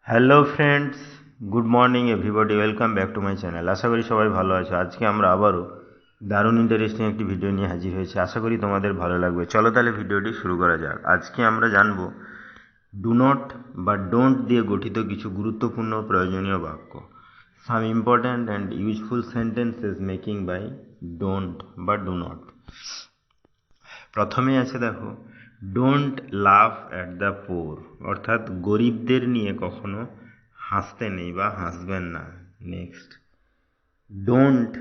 Hello friends, good morning everybody, welcome back to my channel. আশা করি সবাই ভালো আছো। আজকে আমরা আবারও দারুণ ইন্টারেস্টিং একটি ভিডিও নিয়ে হাজির হয়েছি। আশা করি তোমাদের ভালো লাগবে। চলো তাহলে ভিডিওটি শুরু করা যাক। আজকে আমরা জানবো ডু নট বা ডোন্ট দিয়ে গঠিত কিছু গুরুত্বপূর্ণ প্রয়োজনীয় বাক্য। Some important and useful sentences making by don't বা ডু নট। প্রথমে আছে দেখো, don't love at the poor, অর্থাৎ গরিবদের নিয়ে কখনো হাসতে নেই বা হাসবেন না। নেক্সট, ডোন্ট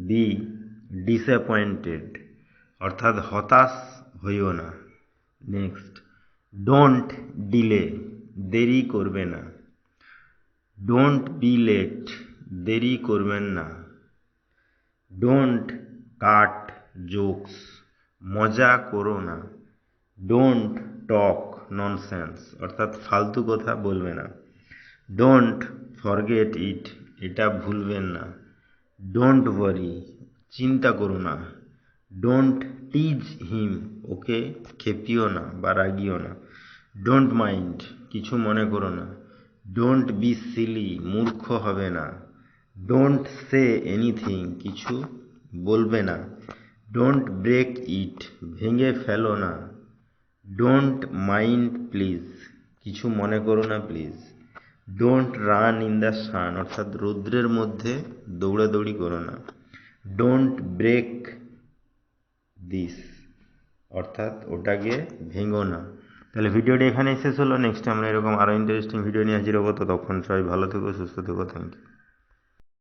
বি ডিসঅ্যাপয়েন্টেড, অর্থাৎ হতাশ হইও না। নেক্সট, ডোন্ট ডিলে, দেরি করবে না। ডোন্ট বি লেট, দেরি করবেন না। ডোন্ট কাট জোকস, মজা করো না। ডোন্ট টক ননসেন্স, অর্থাৎ ফালতু কথা বলবে না। ডোন্ট ফরগেট ইট, এটা ভুলবেন না। ডোন্ট ওয়ারি, চিন্তা করো না। ডোন্ট টিজ হিম, ওকে খেপিও না বা রাগিও না। ডোন্ট মাইন্ড, কিছু মনে করো না। ডোন্ট বি সিলি, মূর্খ হবে না। ডোন্ট সে এনিথিং, কিছু বলবে না। ডোন্ট ব্রেক ইট, ভেঙে ফেলো না। ডোন্ট মাইন্ড প্লিজ, কিছু মনে করো না please. Don't run in the sun, অর্থাৎ রৌদ্রের মধ্যে দৌড়াদৌড়ি করো না। ডোন্ট ব্রেক দিস, অর্থাৎ ওটাকে ভেঙো না। তাহলে ভিডিওটি এখানেই শেষ হলো। নেক্সট আমরা এরকম আরও ইন্টারেস্টিং ভিডিও নিয়ে হাজির হবো। ততক্ষণ সবাই ভালো থেকো, সুস্থ থেকো। Thank you.